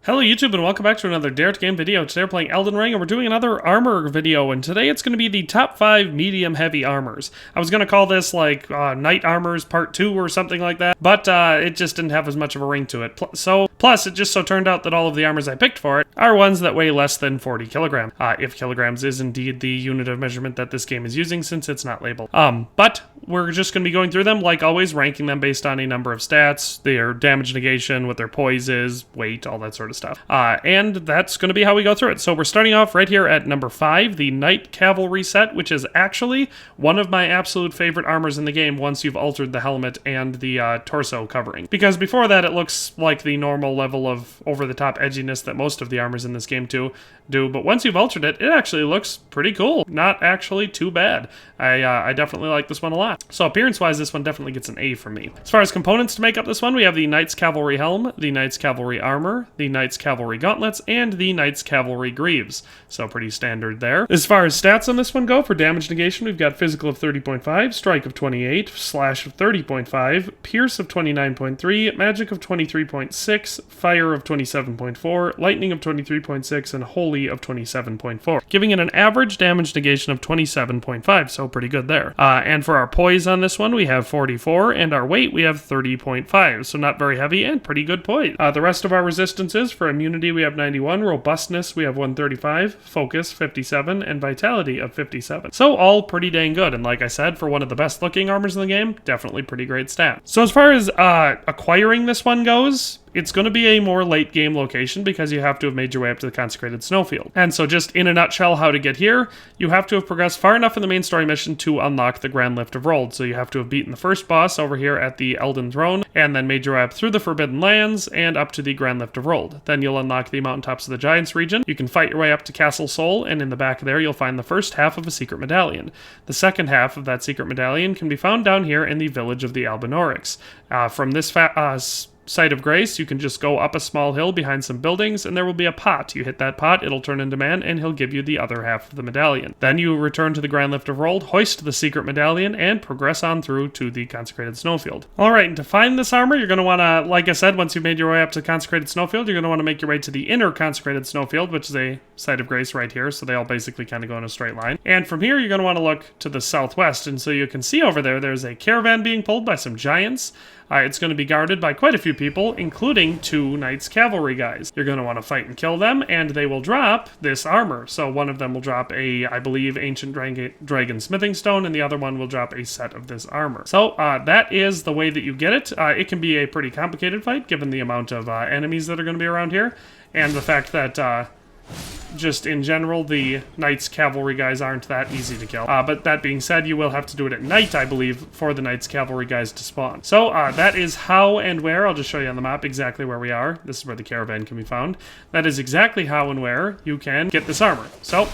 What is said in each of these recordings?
Hello YouTube and welcome back to another Dare to Game video. Today we're playing Elden Ring and we're doing another armor video, and today it's going to be the top 5 medium heavy armors. I was going to call this like Knight Armors Part 2 or something like that, but it just didn't have as much of a ring to it. Plus it just so turned out that all of the armors I picked for it are ones that weigh less than 40 kilograms. If kilograms is indeed the unit of measurement that this game is using since it's not labeled. But we're just going to be going through them like always, ranking them based on a number of stats, their damage negation, what their poise is, weight, all that sort of stuff. And that's going to be how we go through it. So we're starting off right here at number 5, the Knight Cavalry set, which is actually one of my absolute favorite armors in the game once you've altered the helmet and the torso covering. Because before that it looks like the normal level of over-the-top edginess that most of the armors in this game do, but once you've altered it, it actually looks pretty cool. Not actually too bad. I definitely like this one a lot. So appearance-wise, this one definitely gets an A from me. As far as components to make up this one, we have the Knight's Cavalry Helm, the Knight's Cavalry Armor, the Knight's Cavalry Gauntlets, and the Knight's Cavalry Greaves. So pretty standard there. As far as stats on this one go, for damage negation, we've got Physical of 30.5, Strike of 28, Slash of 30.5, Pierce of 29.3, Magic of 23.6, Fire of 27.4, Lightning of 23.6, and Holy of 27.4, giving it an average damage negation of 27.5, so pretty good there. And for our poise on this one, we have 44, and our weight, we have 30.5, so not very heavy and pretty good poise. The rest of our resistances, for immunity, we have 91, robustness, we have 135, focus, 57, and vitality of 57. So all pretty dang good, and like I said, for one of the best looking armors in the game, definitely pretty great stat. So as far as acquiring this one goes, it's going to be a more late game location because you have to have made your way up to the consecrated snowfield. And so just in a nutshell how to get here, you have to have progressed far enough in the main story mission to unlock the Grand Lift of Rold. So you have to have beaten the first boss over here at the Elden Throne, and then made your way up through the Forbidden Lands and up to the Grand Lift of Rold. Then you'll unlock the Mountaintops of the Giants region. You can fight your way up to Castle Sol, and in the back there you'll find the first half of a secret medallion. The second half of that secret medallion can be found down here in the village of the Albinaurics. From this Site of Grace, you can just go up a small hill behind some buildings, and there will be a pot. You hit that pot, it'll turn into man, and he'll give you the other half of the medallion. Then you return to the Grand Lift of Rold, hoist the secret medallion, and progress on through to the consecrated snowfield. Alright, and to find this armor, you're going to want to, like I said, once you've made your way up to the consecrated snowfield, you're going to want to make your way to the inner consecrated snowfield, which is a Site of Grace right here, so they all basically kind of go in a straight line. And from here, you're going to want to look to the southwest, and so you can see over there, there's a caravan being pulled by some giants. It's going to be guarded by quite a few people, including 2 Knights Cavalry guys. You're going to want to fight and kill them, and they will drop this armor. So one of them will drop a, I believe, Ancient Dragon Smithing Stone, and the other one will drop a set of this armor. So that is the way that you get it. It can be a pretty complicated fight, given the amount of enemies that are going to be around here, and the fact that just in general, the Knights Cavalry guys aren't that easy to kill. But that being said, you will have to do it at night, I believe, for the Knights Cavalry guys to spawn. So that is how and where. I'll just show you on the map exactly where we are. This is where the caravan can be found. That is exactly how and where you can get this armor. So,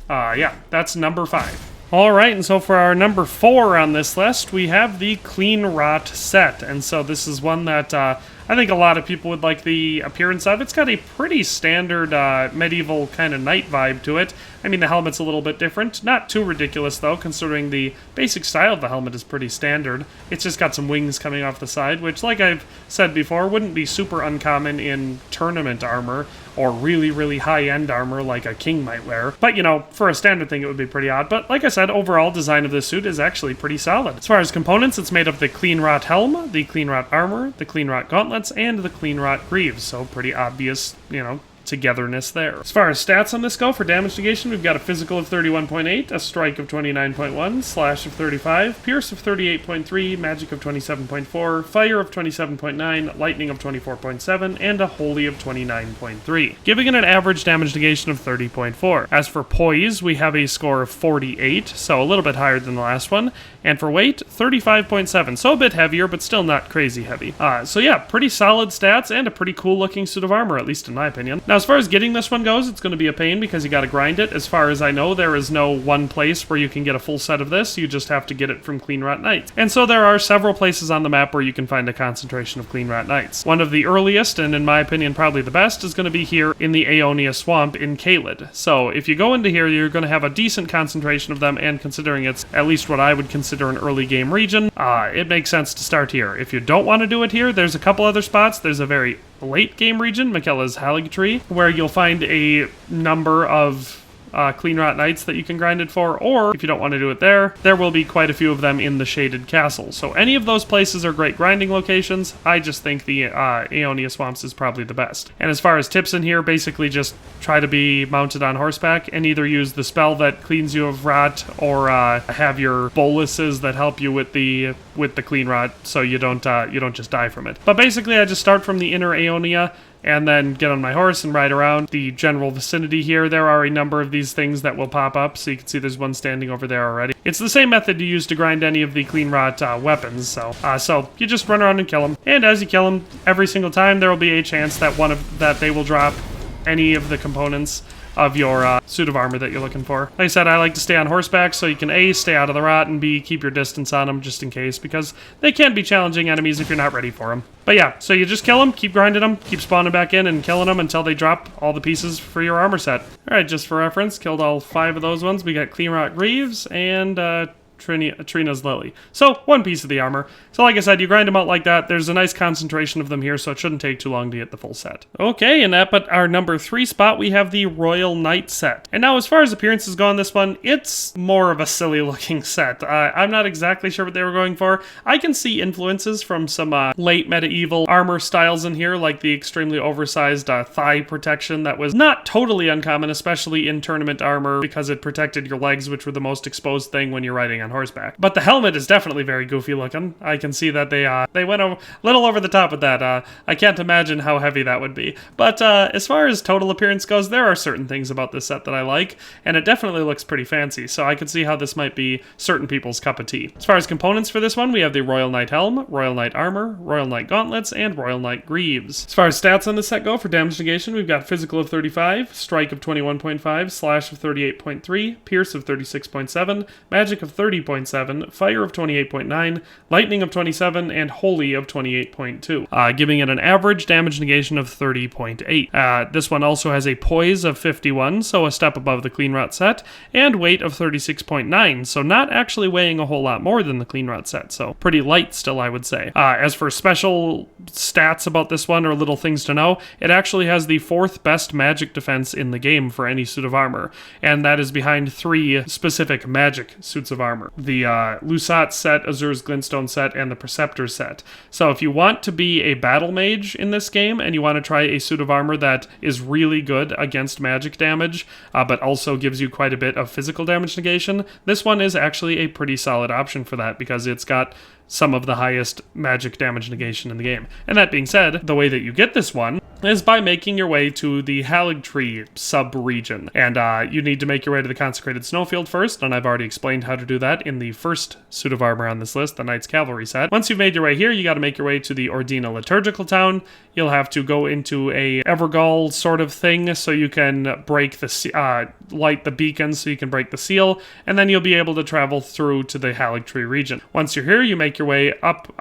yeah, that's number 5. Alright, and so for our number 4 on this list, we have the Cleanrot set. And so this is one that I think a lot of people would like the appearance of. It's got a pretty standard medieval kind of knight vibe to it. I mean, the helmet's a little bit different. Not too ridiculous, though, considering the basic style of the helmet is pretty standard. It's just got some wings coming off the side, which, like I've said before, wouldn't be super uncommon in tournament armor or really, really high-end armor like a king might wear. But, you know, for a standard thing, it would be pretty odd. But, like I said, overall design of this suit is actually pretty solid. As far as components, it's made of the Cleanrot Helm, the Cleanrot Armor, the Cleanrot Gauntlets, and the Cleanrot Greaves. So pretty obvious, you know, togetherness there. As far as stats on this go, for damage negation, we've got a physical of 31.8, a strike of 29.1, slash of 35, pierce of 38.3, magic of 27.4, fire of 27.9, lightning of 24.7, and a holy of 29.3, giving it an average damage negation of 30.4. As for poise, we have a score of 48, so a little bit higher than the last one, and for weight, 35.7, so a bit heavier, but still not crazy heavy. So yeah, pretty solid stats and a pretty cool looking suit of armor, at least in my opinion. Now, as far as getting this one goes, it's going to be a pain because you got to grind it. As far as I know, there is no one place where you can get a full set of this. You just have to get it from Cleanrot Knights. And so there are several places on the map where you can find a concentration of Cleanrot Knights. One of the earliest, and in my opinion probably the best, is going to be here in the Aeonia Swamp in Caelid. So if you go into here, you're going to have a decent concentration of them, and considering it's at least what I would consider an early game region, it makes sense to start here. If you don't want to do it here, there's a couple other spots. There's a very late game region, Miquella's Halig Tree, where you'll find a number of Cleanrot Knights that you can grind it for, or if you don't want to do it there, there will be quite a few of them in the Shaded Castle. So any of those places are great grinding locations. I just think the Aeonia Swamps is probably the best. And as far as tips in here, basically just try to be mounted on horseback and either use the spell that cleans you of rot or have your boluses that help you with the Cleanrot so you don't just die from it. But basically I just start from the inner Aeonia and then get on my horse and ride around the general vicinity here. There are a number of these things that will pop up, so you can see there's one standing over there already. It's the same method you use to grind any of the Cleanrot weapons, so you just run around and kill them. And as you kill them, every single time there will be a chance that they will drop any of the components of your suit of armor that you're looking for. Like I said, I like to stay on horseback so you can A, stay out of the rot, and B, keep your distance on them just in case, because they can be challenging enemies if you're not ready for them. But yeah, so you just kill them, keep grinding them, keep spawning back in and killing them until they drop all the pieces for your armor set. Alright, just for reference, killed all 5 of those ones. We got Cleanrot Greaves and Trina's Lily. So, one piece of the armor. So like I said, you grind them out like that. There's a nice concentration of them here, so it shouldn't take too long to get the full set. Okay, and at our number 3 spot, we have the Royal Knight set. And now as far as appearances go on this one, it's more of a silly looking set. I'm not exactly sure what they were going for. I can see influences from some late medieval armor styles in here, like the extremely oversized thigh protection that was not totally uncommon, especially in tournament armor, because it protected your legs, which were the most exposed thing when you're riding on horseback. But the helmet is definitely very goofy looking. I can see that they went a little over the top with that. I can't imagine how heavy that would be. But as far as total appearance goes, there are certain things about this set that I like, and it definitely looks pretty fancy, so I could see how this might be certain people's cup of tea. As far as components for this one, we have the Royal Knight Helm, Royal Knight Armor, Royal Knight Gauntlets, and Royal Knight Greaves. As far as stats on this set go, for damage negation, we've got Physical of 35, Strike of 21.5, Slash of 38.3, Pierce of 36.7, Magic of 30.7, Fire of 28.9, Lightning of 27, and Holy of 28.2, giving it an average damage negation of 30.8. This one also has a Poise of 51, so a step above the Cleanrot set, and Weight of 36.9, so not actually weighing a whole lot more than the Cleanrot set, so pretty light still, I would say. As for special stats about this one, or little things to know, it actually has the 4th best magic defense in the game for any suit of armor, and that is behind 3 specific magic suits of armor. The Lusat set, Azur's Glintstone set, and the Preceptor set. So if you want to be a battle mage in this game, and you want to try a suit of armor that is really good against magic damage, but also gives you quite a bit of physical damage negation, this one is actually a pretty solid option for that, because it's got some of the highest magic damage negation in the game. And that being said, the way that you get this one is by making your way to the Halig Tree sub-region. And you need to make your way to the Consecrated Snowfield first, and I've already explained how to do that in the first suit of armor on this list, the Knight's Cavalry set. Once you've made your way here, you got to make your way to the Ordina Liturgical Town. You'll have to go into a Evergall sort of thing so you can break the light the beacon so you can break the seal, and then you'll be able to travel through to the Halig Tree region. Once you're here, you make your way up,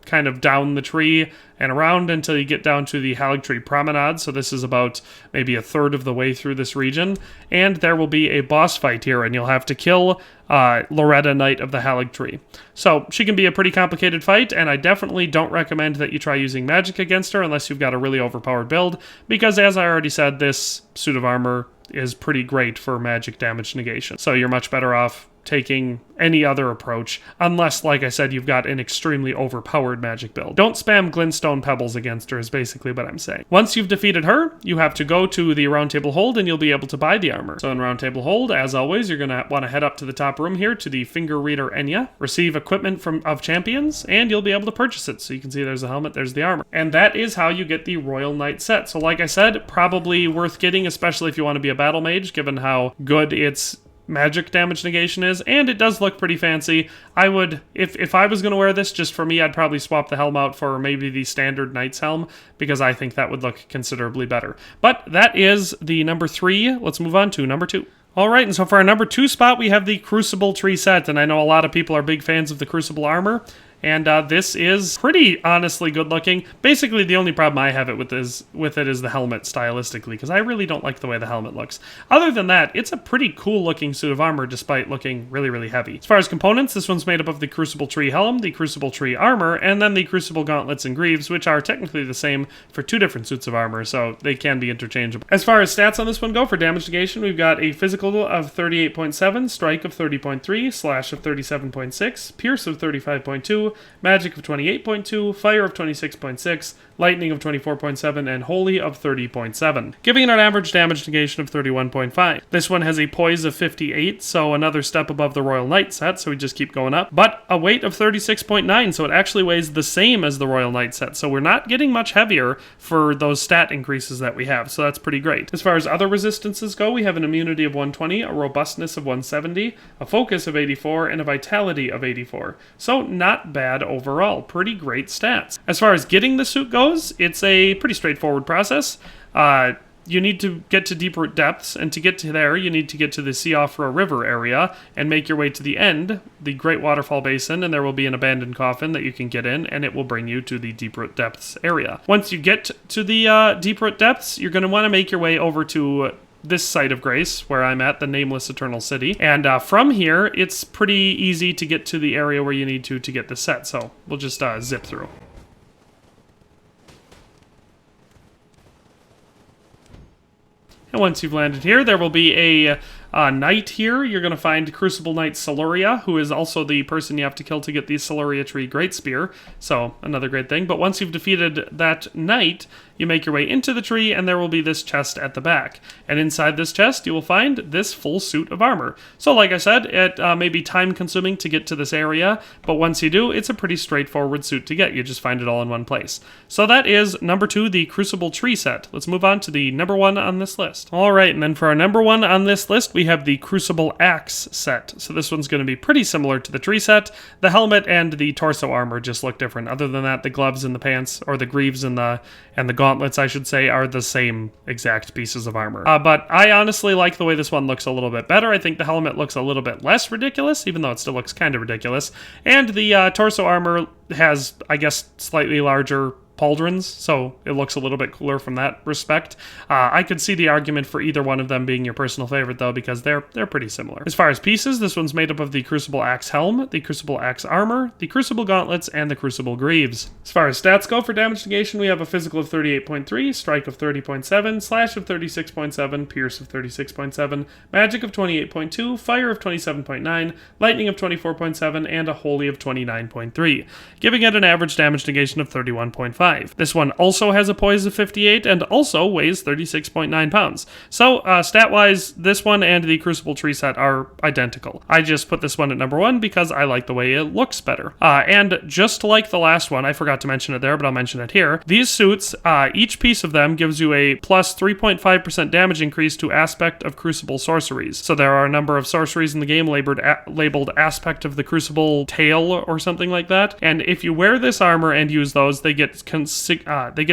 kind of down the tree and around until you get down to the Halig Tree Promenade. So this is about maybe a third of the way through this region, and there will be a boss fight here, and you'll have to kill Loretta, Knight of the Halig Tree. So she can be a pretty complicated fight, and I definitely don't recommend that you try using magic against her unless you've got a really overpowered build, because as I already said, this suit of armor is pretty great for magic damage negation. So you're much better off taking any other approach, unless, like I said, you've got an extremely overpowered magic build. Don't spam glintstone pebbles against her is basically what I'm saying. Once you've defeated her, you have to go to the Round Table Hold and you'll be able to buy the armor. So in Round Table Hold, as always, you're going to want to head up to the top room here to the Finger Reader Enya, receive equipment of champions, and you'll be able to purchase it. So you can see there's the helmet, there's the armor. And that is how you get the Royal Knight set. So like I said, probably worth getting, especially if you want to be a battle mage, given how good its magic damage negation is, and it does look pretty fancy. I would, if I was going to wear this just for me, I'd probably swap the helm out for maybe the standard Knight's helm, because I think that would look considerably better. But that is the number 3. Let's move on to number 2. Alright, and so for our number 2 spot, we have the Crucible tree set, and I know a lot of people are big fans of the Crucible armor. And this is pretty honestly good looking. Basically, the only problem I have with it is the helmet stylistically, because I really don't like the way the helmet looks. Other than that, it's a pretty cool looking suit of armor despite looking really, really heavy. As far as components, this one's made up of the Crucible Tree helm, the Crucible Tree armor, and then the Crucible gauntlets and greaves, which are technically the same for two different suits of armor, so they can be interchangeable. As far as stats on this one go, for damage negation, we've got a physical of 38.7, strike of 30.3, slash of 37.6, pierce of 35.2, magic of 28.2, fire of 26.6, lightning of 24.7, and holy of 30.7, giving it an average damage negation of 31.5. This one has a poise of 58, so another step above the Royal Knight set, so we just keep going up, but a weight of 36.9, so it actually weighs the same as the Royal Knight set, so we're not getting much heavier for those stat increases that we have, so that's pretty great. As far as other resistances go, we have an immunity of 120, a robustness of 170, a focus of 84, and a vitality of 84, so not bad overall. Pretty great stats. As far as getting the suit goes, it's a pretty straightforward process. You need to get to deep root depths, and to get to there, you need to get to the Siofra River area and make your way to the end, the Great Waterfall Basin, and there will be an abandoned coffin that you can get in, and it will bring you to the deep root depths area. Once you get to the deep root depths, you're going to want to make your way over to this site of grace, where I'm at, the Nameless Eternal City. And from here, it's pretty easy to get to the area where you need to get the set, so we'll just zip through. And once you've landed here, there will be a knight here. You're going to find Crucible Knight Celoria, who is also the person you have to kill to get the Celoria Tree Great Spear. So, another great thing. But once you've defeated that knight, you make your way into the tree, and there will be this chest at the back. And inside this chest, you will find this full suit of armor. So, like I said, it may be time-consuming to get to this area, but once you do, it's a pretty straightforward suit to get. You just find it all in one place. So that is number 2, the Crucible Tree set. Let's move on to the number 1 on this list. Alright, and then for our number 1 on this list, we have the Crucible Axe set. So this one's going to be pretty similar to the tree set. The helmet and the torso armor just look different. Other than that, the gloves and the pants, or the greaves and the gauntlets, I should say, are the same exact pieces of armor. But I honestly like the way this one looks a little bit better. I think the helmet looks a little bit less ridiculous, even though it still looks kind of ridiculous. And the torso armor has, I guess, slightly larger pauldrons, so it looks a little bit cooler from that respect. I could see the argument for either one of them being your personal favorite, though, because they're pretty similar. As far as pieces, this one's made up of the Crucible Axe helm, the Crucible Axe armor, the Crucible gauntlets, and the Crucible greaves. As far as stats go, for damage negation, we have a physical of 38.3, strike of 30.7, slash of 36.7, pierce of 36.7, magic of 28.2, fire of 27.9, lightning of 24.7, and a holy of 29.3, giving it an average damage negation of 31.5. This one also has a poise of 58 and also weighs 36.9 pounds. So, stat-wise, this one and the Crucible Tree set are identical. I just put this one at number 1 because I like the way it looks better. And just like the last one, I forgot to mention it there, but I'll mention it here. These suits, each piece of them gives you a plus 3.5% damage increase to aspect of Crucible sorceries. So there are a number of sorceries in the game labeled aspect of the Crucible tail or something like that. And if you wear this armor and use those, they get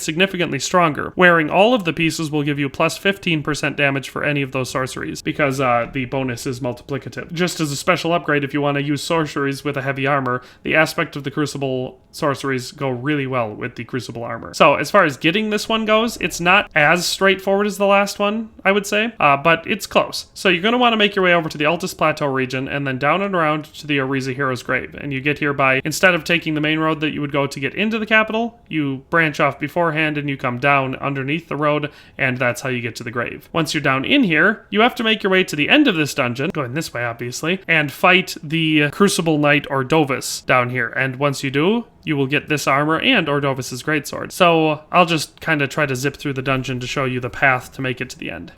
significantly stronger. Wearing all of the pieces will give you plus 15% damage for any of those sorceries, because the bonus is multiplicative. Just as a special upgrade, if you want to use sorceries with a heavy armor, the aspect of the Crucible sorceries go really well with the Crucible armor. So as far as getting this one goes, it's not as straightforward as the last one, I would say, but it's close. So you're going to want to make your way over to the Altus Plateau region, and then down and around to the Oriza Hero's Grave. And you get here by, instead of taking the main road that you would go to get into the capital, you branch off beforehand and you come down underneath the road, and that's how you get to the grave. Once you're down in here, you have to make your way to the end of this dungeon, going this way obviously, and fight the Crucible Knight Ordovis down here. And once you do, you will get this armor and Ordovis's greatsword. So I'll just kind of try to zip through the dungeon to show you the path to make it to the end.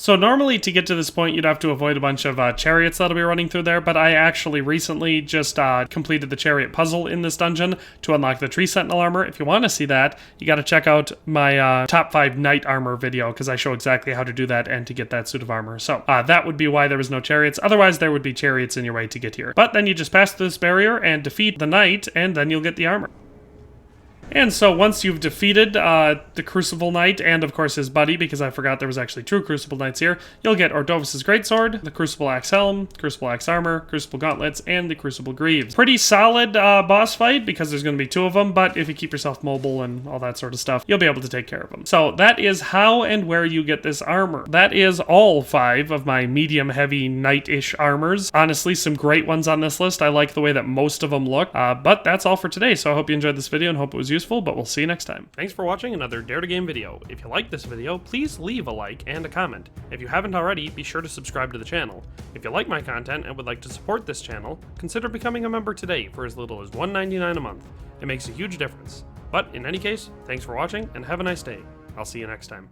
So normally to get to this point, you'd have to avoid a bunch of chariots that'll be running through there, but I actually recently just completed the chariot puzzle in this dungeon to unlock the tree sentinel armor. If you want to see that, you got to check out my top 5 knight armor video, because I show exactly how to do that and to get that suit of armor. So that would be why there was no chariots. Otherwise, there would be chariots in your way to get here. But then you just pass through this barrier and defeat the knight, and then you'll get the armor. And so once you've defeated the Crucible Knight and, of course, his buddy, because I forgot there was actually 2 Crucible Knights here, you'll get Ordovis's Greatsword, the Crucible Axe Helm, Crucible Axe Armor, Crucible Gauntlets, and the Crucible Greaves. Pretty solid boss fight, because there's going to be 2 of them, but if you keep yourself mobile and all that sort of stuff, you'll be able to take care of them. So that is how and where you get this armor. That is all 5 of my medium-heavy knight-ish armors. Honestly, some great ones on this list. I like the way that most of them look, but that's all for today, so I hope you enjoyed this video and hope it was useful, but we'll see you next time. Thanks for watching another Dare to Game video. If you liked this video, please leave a like and a comment. If you haven't already, be sure to subscribe to the channel. If you like my content and would like to support this channel, consider becoming a member today for as little as $1.99 a month. It makes a huge difference. But in any case, thanks for watching and have a nice day. I'll see you next time.